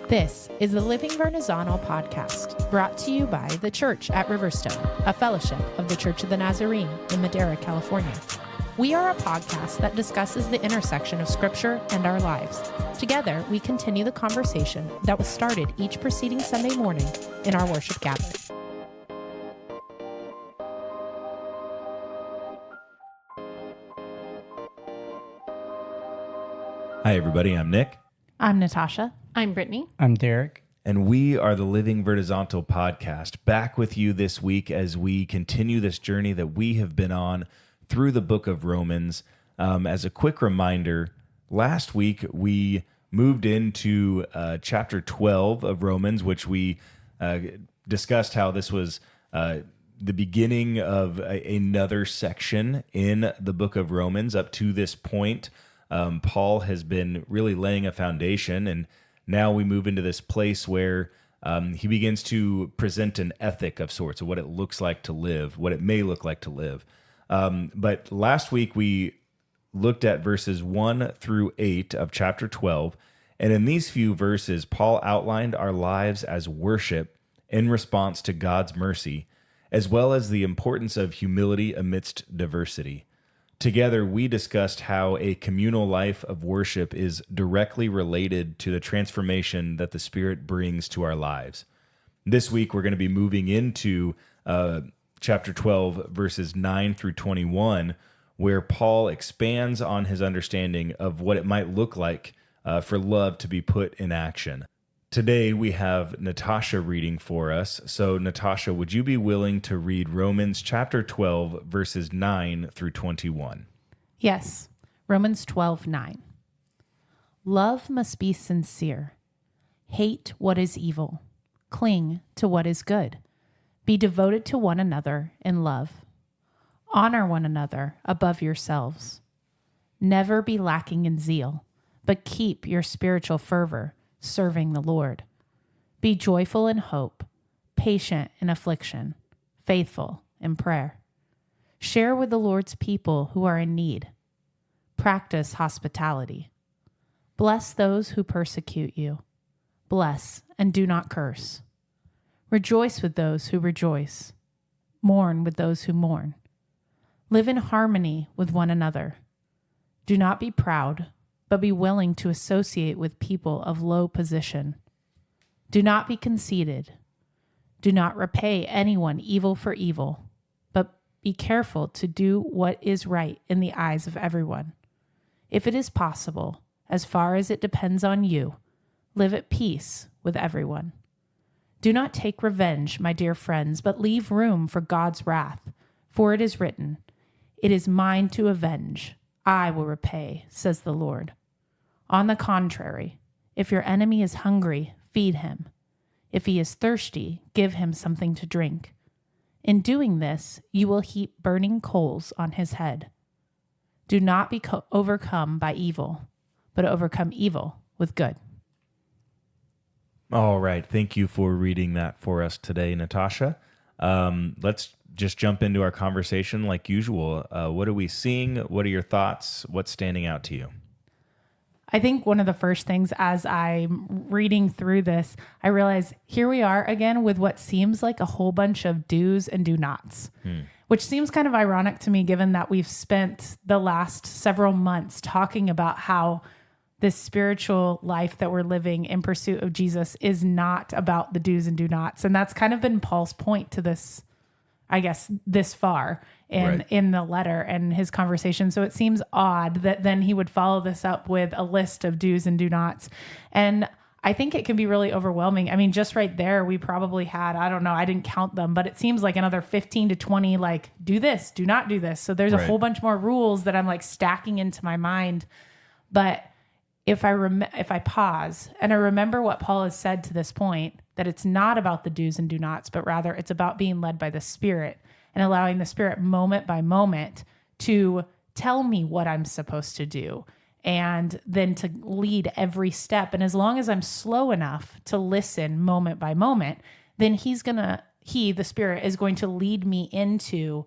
This is the Living Vernazzano podcast, brought to you by The Church at Riverstone, a fellowship of the Church of the Nazarene in Madera, California. We are a podcast that discusses the intersection of Scripture and our lives. Together, we continue the conversation that was started each preceding Sunday morning in our worship gathering. Hi, everybody. I'm Nick. I'm Natasha. I'm Brittany. I'm Derek. And we are the Living Vernazzano podcast, back with you this week as we continue this journey that we have been on through the book of Romans. As a quick reminder, last week we moved into chapter 12 of Romans, which we discussed how this was the beginning of another section in the book of Romans. Up to this point, Paul has been really laying a foundation, and now we move into this place where he begins to present an ethic of sorts of what it looks like to live, what it may look like to live. But last week we looked at verses 1 through 8 of chapter 12, and in these few verses, Paul outlined our lives as worship in response to God's mercy, as well as the importance of humility amidst diversity. Together, we discussed how a communal life of worship is directly related to the transformation that the Spirit brings to our lives. This week, we're going to be moving into chapter 12, verses 9 through 21, where Paul expands on his understanding of what it might look like for love to be put in action. Today, we have Natasha reading for us. So, Natasha, would you be willing to read Romans chapter 12, verses 9 through 21? Yes, Romans 12:9. Love must be sincere. Hate what is evil. Cling to what is good. Be devoted to one another in love. Honor one another above yourselves. Never be lacking in zeal, but keep your spiritual fervor, serving the Lord. Be joyful in hope, patient in affliction, faithful in prayer. Share with the Lord's people who are in need. Practice hospitality. Bless those who persecute you. Bless and do not curse. Rejoice with those who rejoice. Mourn with those who mourn. Live in harmony with one another. Do not be proud, but be willing to associate with people of low position. Do not be conceited. Do not repay anyone evil for evil, but be careful to do what is right in the eyes of everyone. If it is possible, as far as it depends on you, live at peace with everyone. Do not take revenge, my dear friends, but leave room for God's wrath, for it is written, "It is mine to avenge. I will repay," says the Lord. On the contrary, if your enemy is hungry, feed him. If he is thirsty, give him something to drink. In doing this, you will heap burning coals on his head. Do not be overcome by evil, but overcome evil with good. All right. Thank you for reading that for us today, Natasha. Let's just jump into our conversation like usual. What are we seeing? What are your thoughts? What's standing out to you? I think one of the first things as I'm reading through this, I realize here we are again with what seems like a whole bunch of do's and do nots, which seems kind of ironic to me given that we've spent the last several months talking about how this spiritual life that we're living in pursuit of Jesus is not about the do's and do nots. And that's kind of been Paul's point to this, I guess, this far in the letter and his conversation. So it seems odd that then he would follow this up with a list of do's and do nots. And I think it can be really overwhelming. I mean, just right there, we probably had, I don't know, I didn't count them, but it seems like another 15 to 20, like, do this, do not do this. So there's a whole bunch more rules that I'm like stacking into my mind. But if I pause and I remember what Paul has said to this point, that it's not about the do's and do nots, but rather it's about being led by the Spirit and allowing the Spirit moment by moment to tell me what I'm supposed to do and then to lead every step. And as long as I'm slow enough to listen moment by moment, then the Spirit is going to lead me into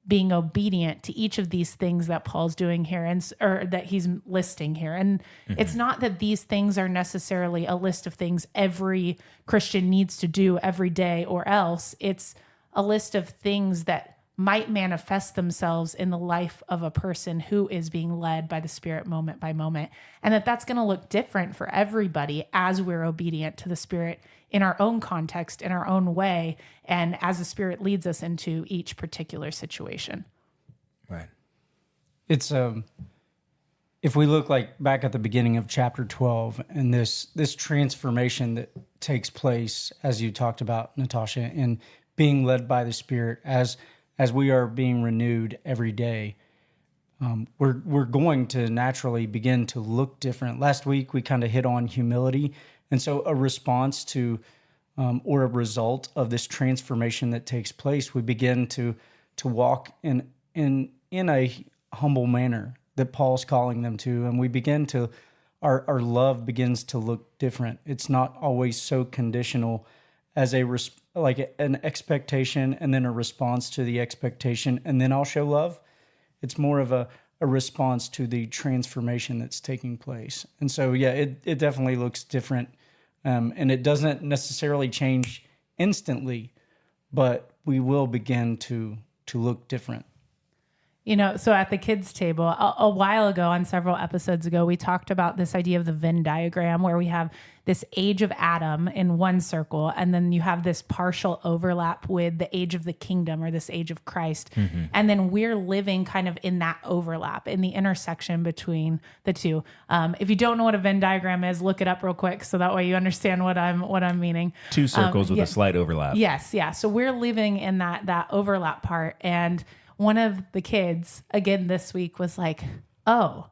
being obedient to each of these things that Paul's doing here or that he's listing here. And it's not that these things are necessarily a list of things every Christian needs to do every day or else. It's a list of things that might manifest themselves in the life of a person who is being led by the Spirit moment by moment. And that's going to look different for everybody as we're obedient to the Spirit in our own context, in our own way, and as the Spirit leads us into each particular situation. Right. It's if we look like back at the beginning of chapter 12 and this transformation that takes place, as you talked about, Natasha, and being led by the Spirit as we are being renewed every day, we're going to naturally begin to look different. Last week we kind of hit on humility. And so a response to or a result of this transformation that takes place, we begin to walk in a humble manner that Paul's calling them to. And we begin to, our love begins to look different. It's not always so conditional as like an expectation and then a response to the expectation, and then I'll show love. It's more of a response to the transformation that's taking place. And so, yeah, it definitely looks different. And it doesn't necessarily change instantly, but we will begin to look different. So at the kids' table, a while ago, on several episodes ago, we talked about this idea of the Venn diagram, where we have this age of Adam in one circle, and then you have this partial overlap with the age of the kingdom, or this age of Christ. Mm-hmm. And then we're living kind of in that overlap, in the intersection between the two. If you don't know what a Venn diagram is, look it up real quick, so that way you understand what I'm meaning. Two circles with a slight overlap. Yes, yeah. So we're living in that overlap part, and one of the kids, again this week, was like, oh,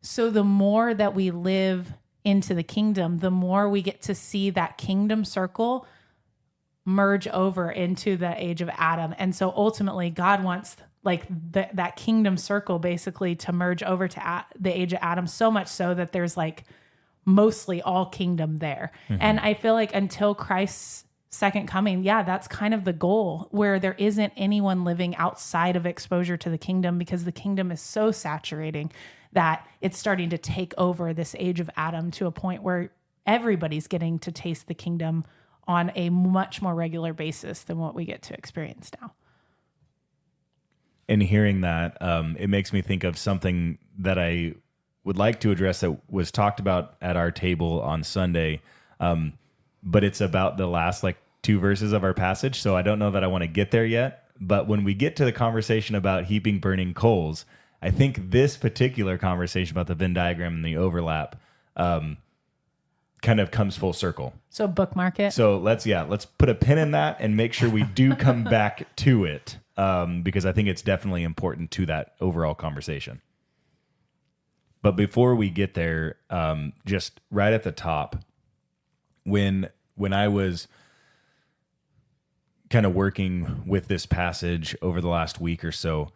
so the more that we live into the kingdom, the more we get to see that kingdom circle merge over into the age of Adam. And so ultimately, God wants like that kingdom circle basically to merge over to the age of Adam, so much so that there's like mostly all kingdom there. Mm-hmm. And I feel like until Christ's second coming, that's kind of the goal, where there isn't anyone living outside of exposure to the kingdom, because the kingdom is so saturating that it's starting to take over this age of Adam to a point where everybody's getting to taste the kingdom on a much more regular basis than what we get to experience now. And hearing that, it makes me think of something that I would like to address that was talked about at our table on Sunday. But it's about the last two verses of our passage. So I don't know that I want to get there yet. But when we get to the conversation about heaping burning coals, I think this particular conversation about the Venn diagram and the overlap kind of comes full circle. So bookmark it. So let's put a pin in that and make sure we do come back to it, because I think it's definitely important to that overall conversation. But before we get there, just right at the top, when I was kind of working with this passage over the last week or so,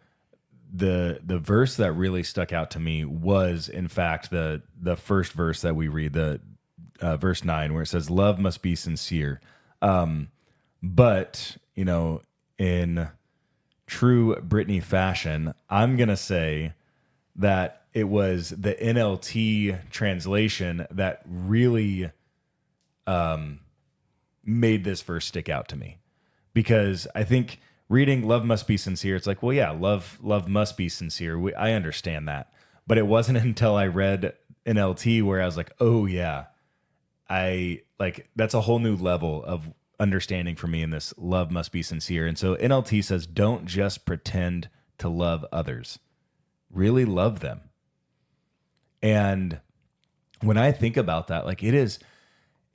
the verse that really stuck out to me was, in fact, the first verse that we read, the verse 9, where it says, "Love must be sincere." But, in true Brittany fashion, I'm going to say that it was the NLT translation that really made this verse stick out to me, because I think reading "love must be sincere," it's like, well, yeah, love must be sincere. I understand that, but it wasn't until I read NLT where I was like, oh yeah, that's a whole new level of understanding for me in this love must be sincere. And so NLT says, don't just pretend to love others, really love them. And when I think about that, it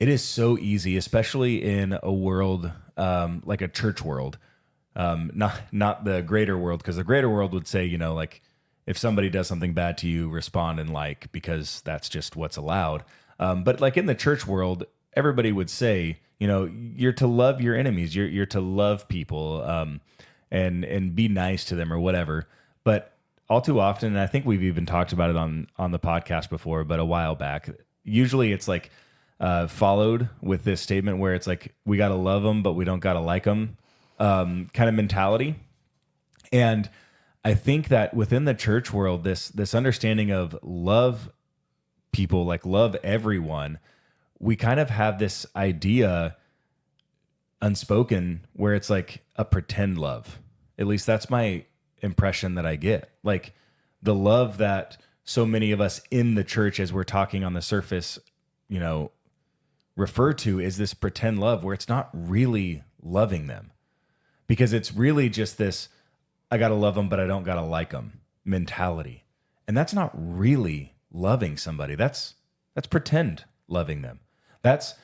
is so easy, especially in a world like a church world, not the greater world, because the greater world would say, if somebody does something bad to you, respond and because that's just what's allowed. But in the church world, everybody would say, you're to love your enemies, you're to love people, and be nice to them or whatever. But all too often, and I think we've even talked about it on the podcast before, but a while back, usually it's followed with this statement where it's we got to love them, but we don't got to like them, kind of mentality. And I think that within the church world, this understanding of love people, like love everyone, we kind of have this idea unspoken where it's like a pretend love. At least that's my impression that I get. Like the love that so many of us in the church, as we're talking on the surface, refer to is this pretend love where it's not really loving them, because it's really just this, I got to love them, but I don't got to like them mentality. And that's not really loving somebody. That's pretend loving them. That's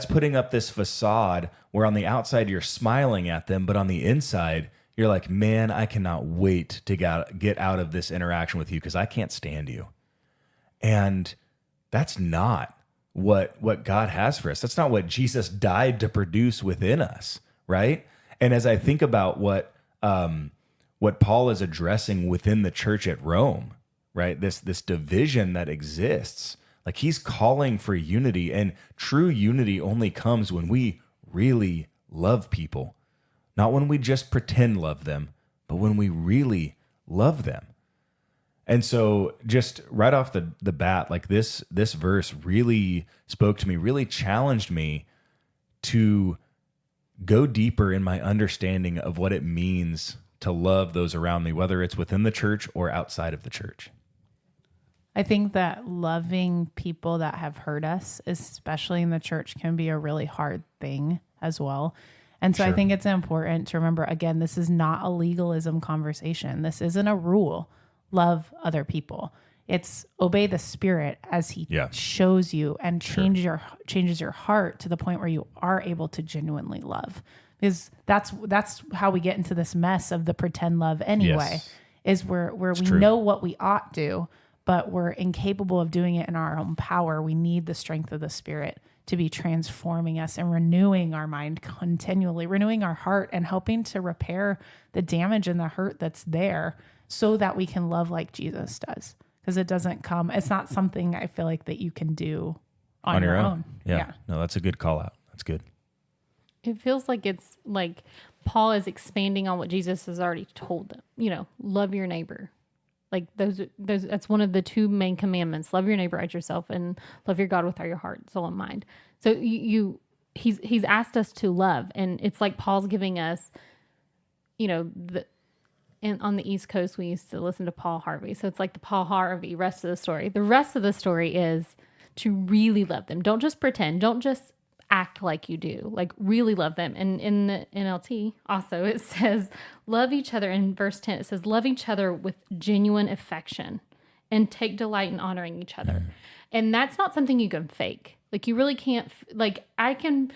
putting up this facade where on the outside you're smiling at them, but on the inside you're like, man, I cannot wait to get out of this interaction with you because I can't stand you. And that's not what God has for us. That's not what Jesus died to produce within us, right? And as I think about what Paul is addressing within the church at Rome, right? This division that exists, like he's calling for unity, and true unity only comes when we really love people. Not when we just pretend love them, but when we really love them. And so just right off the bat, like this verse really spoke to me, really challenged me to go deeper in my understanding of what it means to love those around me, whether it's within the church or outside of the church. I think that loving people that have hurt us, especially in the church, can be a really hard thing as well. And so I think it's important to remember, again, this is not a legalism conversation. This isn't a rule. Love other people. It's obey the Spirit as he shows you and changes your heart to the point where you are able to genuinely love. Because that's how we get into this mess of the pretend love anyway, is where we know what we ought to, but we're incapable of doing it in our own power. We need the strength of the Spirit to be transforming us and renewing our mind continually, renewing our heart and helping to repair the damage and the hurt that's there so that we can love like Jesus does. Because it's not something I feel like that you can do on your own. Yeah. No, that's a good call out. That's good. It feels like it's like Paul is expanding on what Jesus has already told them. Love your neighbor. Like that's one of the two main commandments. Love your neighbor as yourself, and love your God with all your heart, soul, and mind. So he's asked us to love, and it's like Paul's giving us, on the East Coast, we used to listen to Paul Harvey. So it's like the Paul Harvey rest of the story. The rest of the story is to really love them. Don't just pretend. Don't just act like you do. Like really love them. And in the NLT also, it says, love each other. In verse 10, it says, love each other with genuine affection and take delight in honoring each other. And that's not something you can fake. Like you really can't, like I can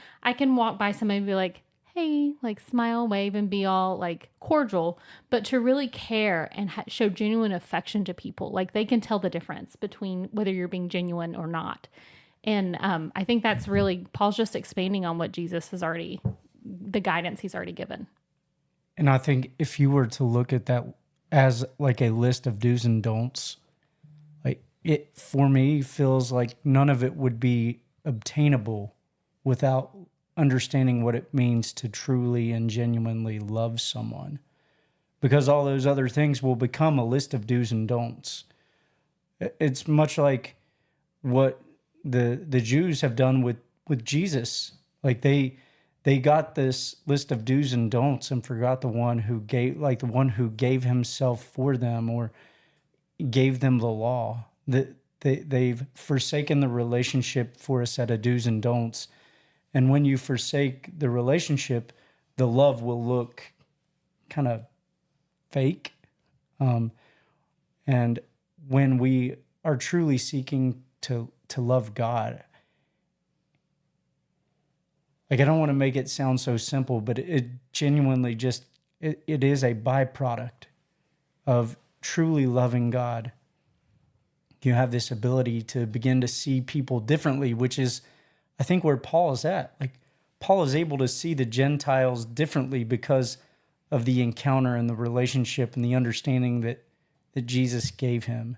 walk by somebody and be like, hey, like smile, wave, and be all like cordial, but to really care and show genuine affection to people, like they can tell the difference between whether you're being genuine or not. And I think that's really, Paul's just expanding on what Jesus has already, the guidance he's already given. And I think if you were to look at that as like a list of do's and don'ts, like it, for me, feels like none of it would be obtainable without understanding what it means to truly and genuinely love someone, because all those other things will become a list of do's and don'ts. It's much like what the Jews have done with Jesus. Like they got this list of do's and don'ts and forgot the one who gave himself for them or gave them the law. That they've forsaken the relationship for a set of do's and don'ts. And when you forsake the relationship, the love will look kind of fake. And when we are truly seeking to love God, like I don't want to make it sound so simple, but it genuinely just, it is a byproduct of truly loving God. You have this ability to begin to see people differently, which is, I think, where Paul is at. Like Paul is able to see the Gentiles differently because of the encounter and the relationship and the understanding that Jesus gave him.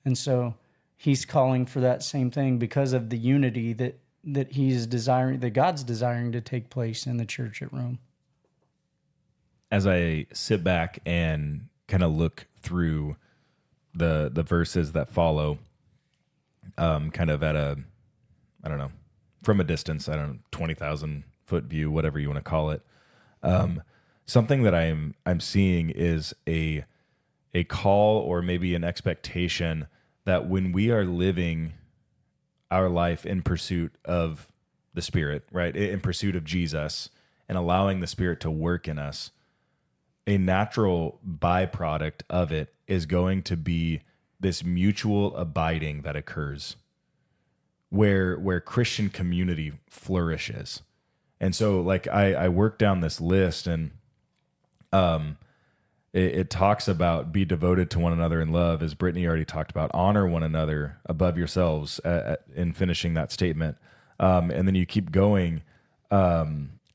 And so he's calling for that same thing because of the unity that he's desiring, that God's desiring to take place in the church at Rome. As I sit back and kind of look through the verses that follow, kind of at a, I don't know, from a distance, 20,000 foot view, whatever you want to call it. Something that I'm seeing is a call, or maybe an expectation, that when we are living our life in pursuit of the Spirit, right, in pursuit of Jesus, and allowing the Spirit to work in us, a natural byproduct of it is going to be this mutual abiding that occurs, where Christian community flourishes. And so, like, I worked down this list, and it talks about be devoted to one another in love, as Brittany already talked about. Honor one another above yourselves in finishing that statement. And then you keep going.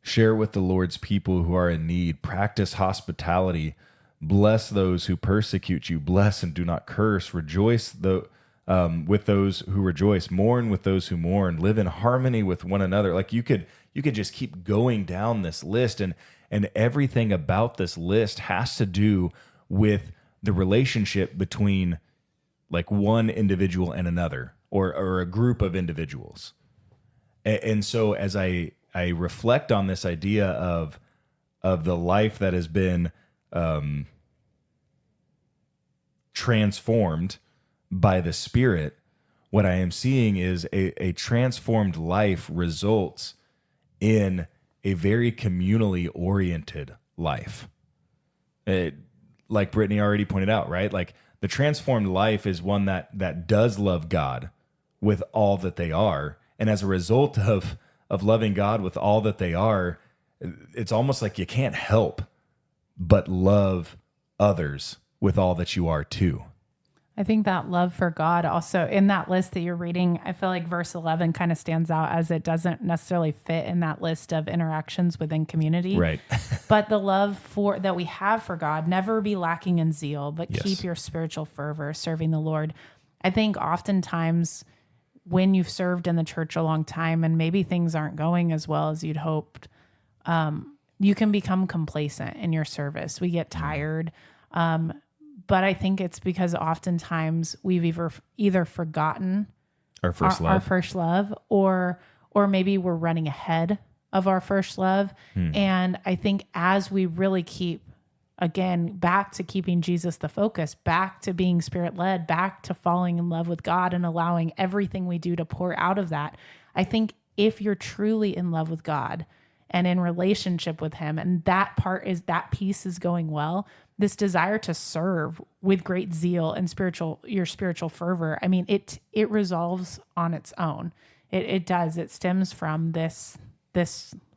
Share with the Lord's people who are in need. Practice hospitality. Bless those who persecute you. Bless and do not curse. Rejoice with those who rejoice. Mourn with those who mourn. Live in harmony with one another. Like, you could just keep going down this list, and everything about this list has to do with the relationship between, like, one individual and another, or a group of individuals. And so as I reflect on this idea of the life that has been transformed by the Spirit, what I am seeing is a transformed life results in a very communally oriented life. Like Brittany already pointed out, right? Like, the transformed life is one that does love God with all that they are. And as a result of loving God with all that they are, it's almost like you can't help but love others with all that you are too. I think that love for God also, in that list that you're reading, I feel like verse 11 kind of stands out, as it doesn't necessarily fit in that list of interactions within community. Right. But the love that we have for God, never be lacking in zeal, but Yes. keep your spiritual fervor serving the Lord. I think oftentimes when you've served in the church a long time and maybe things aren't going as well as you'd hoped, you can become complacent in your service. We get tired. But I think it's because oftentimes we've either forgotten Our first love, or maybe we're running ahead of our first love. And I think as we really keep, again, back to keeping Jesus the focus, back to being Spirit led, back to falling in love with God and allowing everything we do to pour out of that, I think if you're truly in love with God and in relationship with Him, and that piece is going well, this desire to serve with great zeal and your spiritual fervor, I mean, it resolves on its own. It does. It stems from this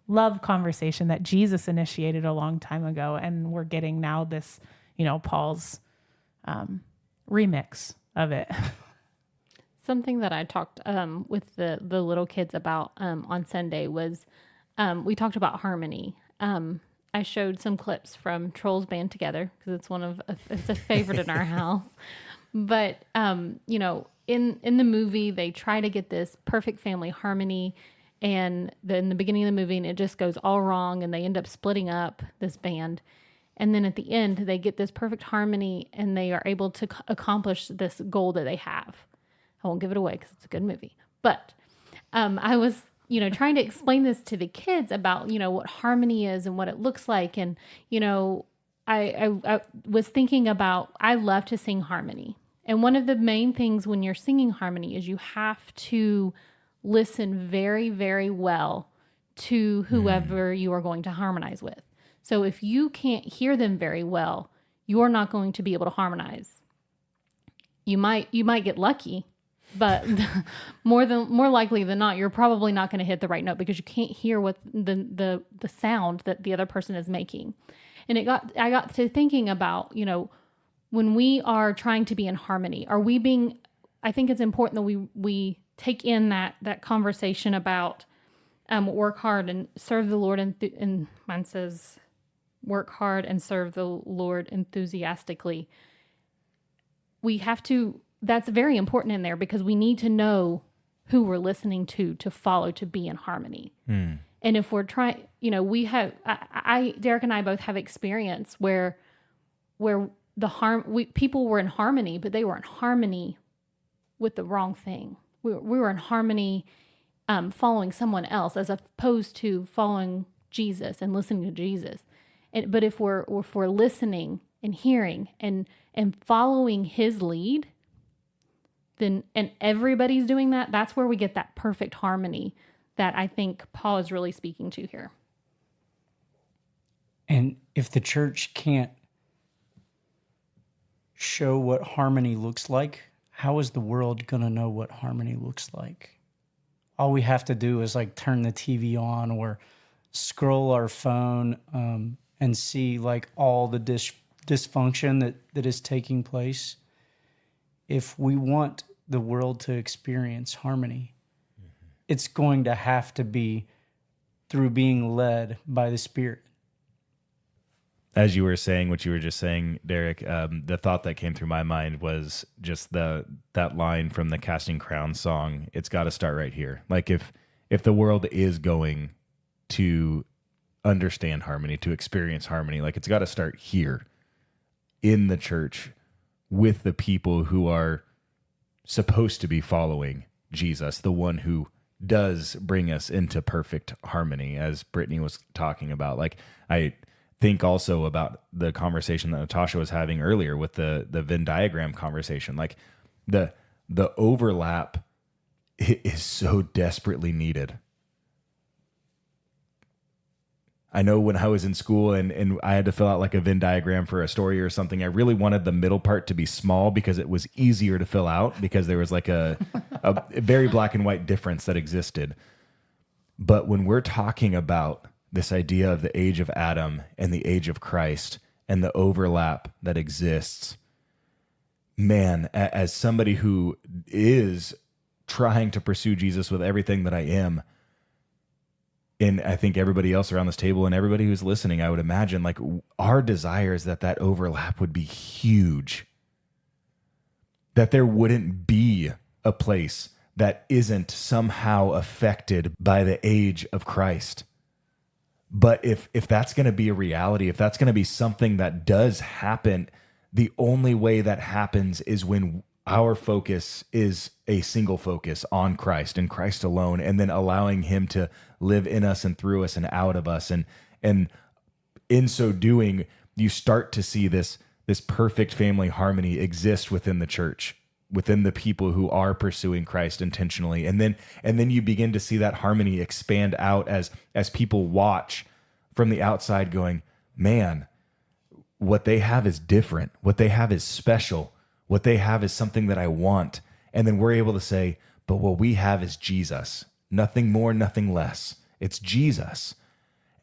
love conversation that Jesus initiated a long time ago, and we're getting now this, Paul's remix of it. Something that I talked with the little kids about on Sunday was we talked about harmony. I showed some clips from Trolls Band Together because it's a favorite in our house. But in the movie, they try to get this perfect family harmony, and in the beginning of the movie, and it just goes all wrong, and they end up splitting up this band. And then at the end, they get this perfect harmony, and they are able to accomplish this goal that they have. I won't give it away because it's a good movie. But I was trying to explain this to the kids about, what harmony is and what it looks like. And, I was thinking about, I love to sing harmony. And one of the main things when you're singing harmony is you have to listen very, very well to whoever you are going to harmonize with. So if you can't hear them very well, you're not going to be able to harmonize. You might get lucky, but more likely than not, you're probably not going to hit the right note because you can't hear what the sound that the other person is making. And I got to thinking about, when we are trying to be in harmony, I think it's important that we take in that conversation about work hard and serve the Lord, and mine says work hard and serve the Lord enthusiastically. We have to. That's very important in there because we need to know who we're listening to follow, to be in harmony. And if we're trying, Derek and I both have experience where people were in harmony, but they were in harmony with the wrong thing. We were in harmony, following someone else as opposed to following Jesus and listening to Jesus. But if we're listening and hearing and following his lead, then, and everybody's doing that, that's where we get that perfect harmony that I think Paul is really speaking to here. And if the church can't show what harmony looks like, how is the world going to know what harmony looks like? All we have to do is like turn the TV on or scroll our phone and see like all the dysfunction that is taking place. If we want the world to experience harmony, it's going to have to be through being led by the Spirit. As you were saying what you were just saying, Derek, the thought that came through my mind was just that line from the Casting Crowns song. It's got to start right here. Like if the world is going to understand harmony, to experience harmony, like it's got to start here in the church with the people who are supposed to be following Jesus, the one who does bring us into perfect harmony, as Brittany was talking about. Like I think also about the conversation that Natasha was having earlier with the Venn diagram conversation. Like the overlap is so desperately needed. I know when I was in school and I had to fill out like a Venn diagram for a story or something, I really wanted the middle part to be small because it was easier to fill out because there was like a very black and white difference that existed. But when we're talking about this idea of the age of Adam and the age of Christ and the overlap that exists, man, as somebody who is trying to pursue Jesus with everything that I am, and I think everybody else around this table and everybody who's listening, I would imagine like our desire is that overlap would be huge. That there wouldn't be a place that isn't somehow affected by the age of Christ. But if that's going to be a reality, if that's going to be something that does happen, the only way that happens is when our focus is a single focus on Christ and Christ alone, and then allowing him to live in us and through us and out of us. And in so doing, you start to see this perfect family harmony exist within the church, within the people who are pursuing Christ intentionally. And then you begin to see that harmony expand out as people watch from the outside going, man, what they have is different. What they have is special. What they have is something that I want. And then we're able to say, but what we have is Jesus. Nothing more, nothing less. It's Jesus.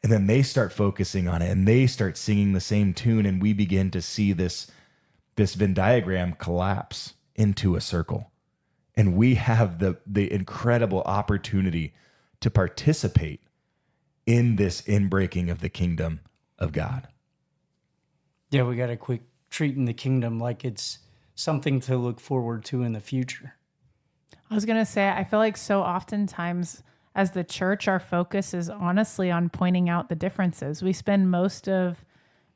And then they start focusing on it and they start singing the same tune. And we begin to see this Venn diagram collapse into a circle. And we have the incredible opportunity to participate in this inbreaking of the kingdom of God. Yeah, we got to quit treating the kingdom like it's something to look forward to in the future. I was going to say, I feel like so oftentimes as the church, our focus is honestly on pointing out the differences. We spend most of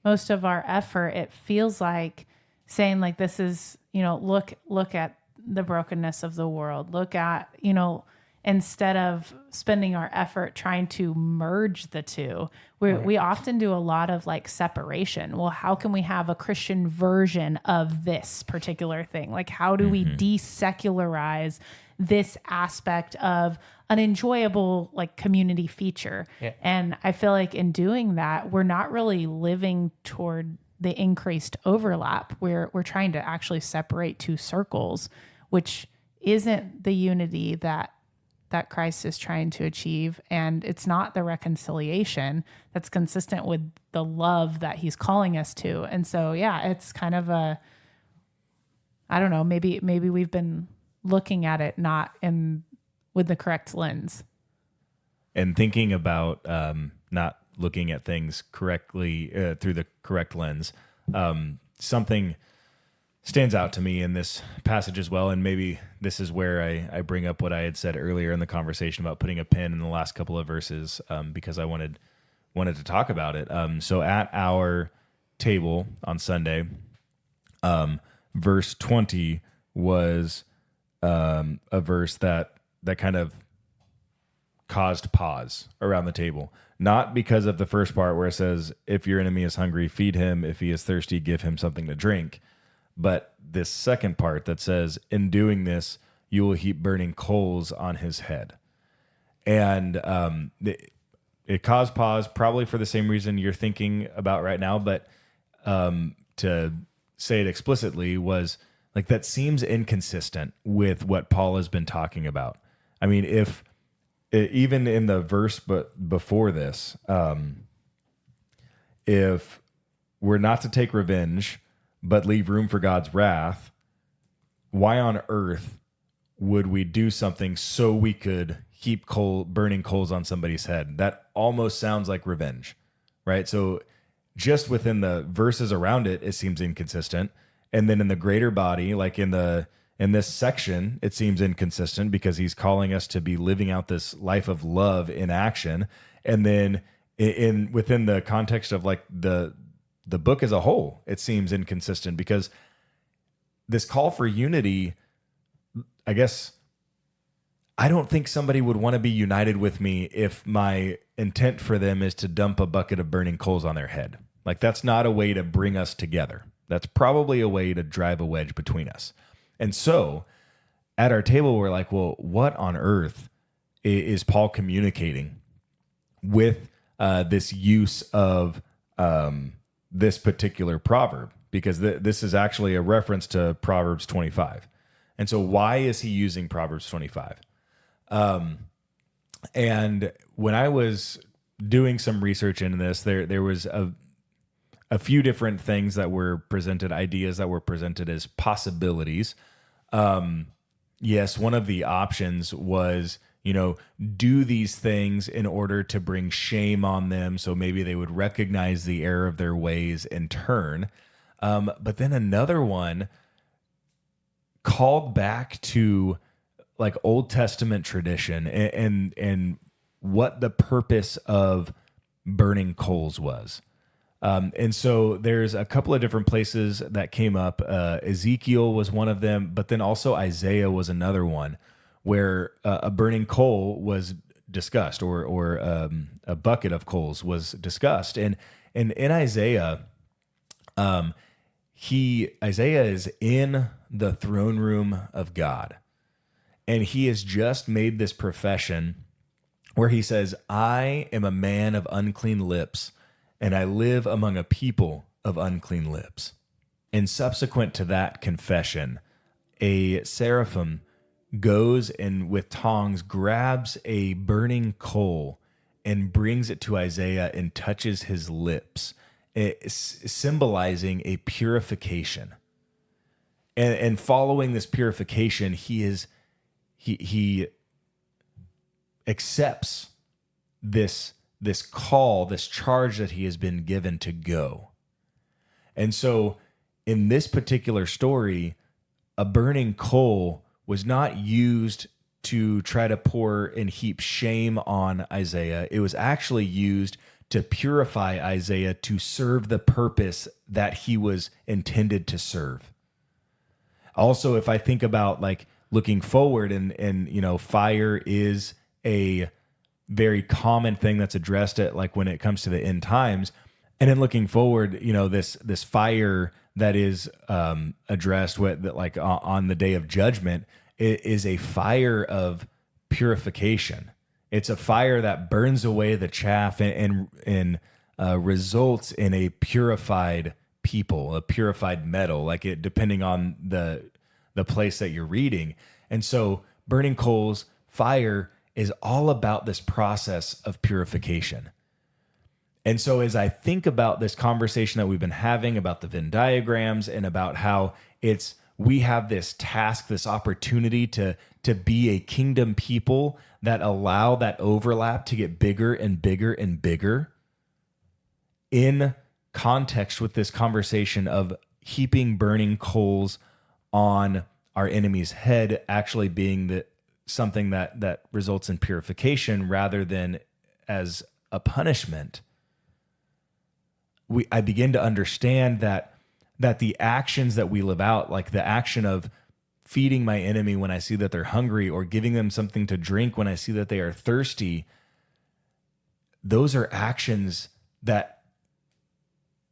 our effort, it feels like, saying like, this is, look at the brokenness of the world. Look at, instead of spending our effort trying to merge the two, we often do a lot of like separation. Well, how can we have a Christian version of this particular thing? Like, how do we desecularize this aspect of an enjoyable like community feature? Yeah. And I feel like in doing that, we're not really living toward the increased overlap. We're trying to actually separate two circles, which isn't the unity that Christ is trying to achieve. And it's not the reconciliation that's consistent with the love that he's calling us to. And so, yeah, it's kind of I don't know, maybe we've been looking at it not with the correct lens. And thinking about not looking at things correctly through the correct lens, something stands out to me in this passage as well. And maybe this is where I bring up what I had said earlier in the conversation about putting a pin in the last couple of verses because I wanted to talk about it. So at our table on Sunday, Verse 20 was a verse that kind of caused pause around the table. Not because of the first part where it says, if your enemy is hungry, feed him. If he is thirsty, give him something to drink. But this second part that says, in doing this, you will heap burning coals on his head. And it caused pause, probably for the same reason you're thinking about right now. But to say it explicitly was like, that seems inconsistent with what Paul has been talking about. I mean, if even in the verse but before this, if we're not to take revenge, but leave room for God's wrath, why on earth would we do something so we could heap burning coals on somebody's head? That almost sounds like revenge, right? So just within the verses around it, it seems inconsistent. And then in the greater body, like in this section, it seems inconsistent because he's calling us to be living out this life of love in action. And then within the context of like the book as a whole, it seems inconsistent because this call for unity, I guess, I don't think somebody would want to be united with me if my intent for them is to dump a bucket of burning coals on their head. Like, that's not a way to bring us together. That's probably a way to drive a wedge between us. And so at our table, we're like, well, what on earth is Paul communicating with this use of this particular proverb? Because this is actually a reference to Proverbs 25. And so why is he using Proverbs 25? And when I was doing some research into this, there was a few different things that were presented, ideas that were presented as possibilities. Yes, one of the options was, do these things in order to bring shame on them, so maybe they would recognize the error of their ways and turn. But then another one called back to like Old Testament tradition and what the purpose of burning coals was. And so there's a couple of different places that came up. Ezekiel was one of them, but then also Isaiah was another one where a burning coal was discussed or a bucket of coals was discussed. And in Isaiah, Isaiah is in the throne room of God. And he has just made this profession where he says, I am a man of unclean lips, and I live among a people of unclean lips. And subsequent to that confession, a seraphim goes and with tongs grabs a burning coal and brings it to Isaiah and touches his lips, symbolizing a purification. And following this purification, he accepts this call, this charge that he has been given to go. And so in this particular story, a burning coal was not used to try to pour and heap shame on Isaiah. It was actually used to purify Isaiah to serve the purpose that he was intended to serve. Also, if I think about like looking forward and fire is a very common thing that's addressed at like when it comes to the end times. And then looking forward, this fire that is addressed with like on the day of judgment is a fire of purification. It's a fire that burns away the chaff and results in a purified people, a purified metal, like it depending on the place that you're reading. And so burning coals, fire is all about this process of purification. And so as I think about this conversation that we've been having about the Venn diagrams and about how we have this task, this opportunity to be a kingdom people that allow that overlap to get bigger and bigger and bigger, in context with this conversation of heaping burning coals on our enemy's head actually being something that results in purification rather than as a punishment, I begin to understand that that the actions that we live out, like the action of feeding my enemy when I see that they're hungry, or giving them something to drink when I see that they are thirsty, those are actions that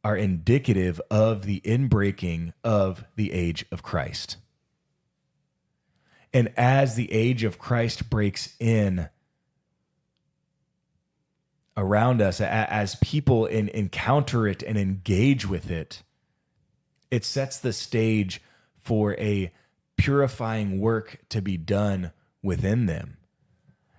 are indicative of the inbreaking of the age of Christ. And as the age of Christ breaks in around us, as people encounter it and engage with it, it sets the stage for a purifying work to be done within them.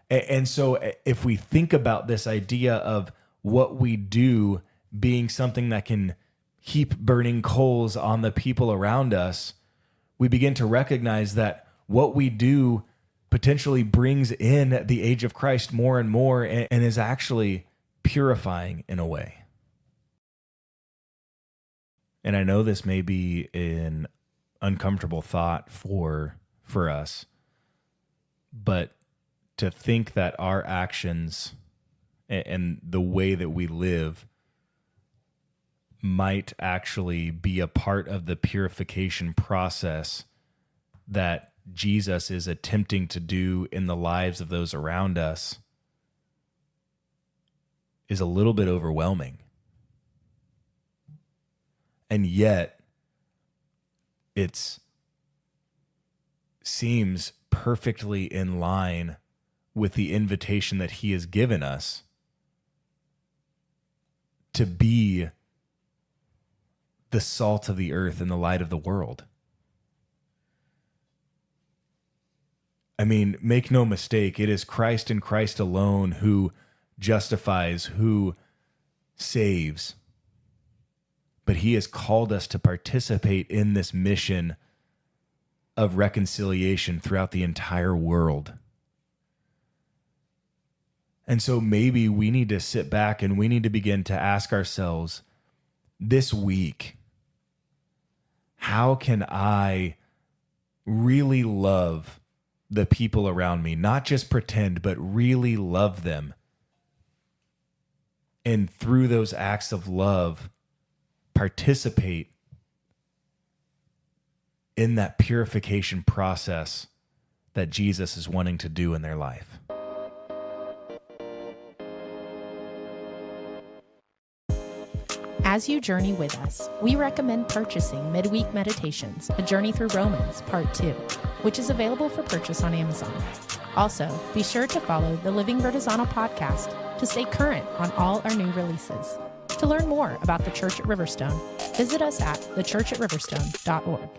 And so if we think about this idea of what we do being something that can heap burning coals on the people around us, we begin to recognize that what we do potentially brings in the age of Christ more and more, and is actually purifying in a way. And I know this may be an uncomfortable thought for us, but to think that our actions and the way that we live might actually be a part of the purification process that Jesus is attempting to do in the lives of those around us is a little bit overwhelming. And yet, it seems perfectly in line with the invitation that he has given us to be the salt of the earth and the light of the world. I mean, make no mistake, it is Christ and Christ alone who justifies, who saves. But he has called us to participate in this mission of reconciliation throughout the entire world. And so maybe we need to sit back and we need to begin to ask ourselves this week, how can I really love the people around me? Not just pretend, but really love them. And through those acts of love, participate in that purification process that Jesus is wanting to do in their life. As you journey with us, we recommend purchasing Midweek Meditations, A Journey Through Romans, Part 2, which is available for purchase on Amazon. Also, be sure to follow the Living Vertizontal podcast to stay current on all our new releases. To learn more about the Church at Riverstone, visit us at thechurchatriverstone.org.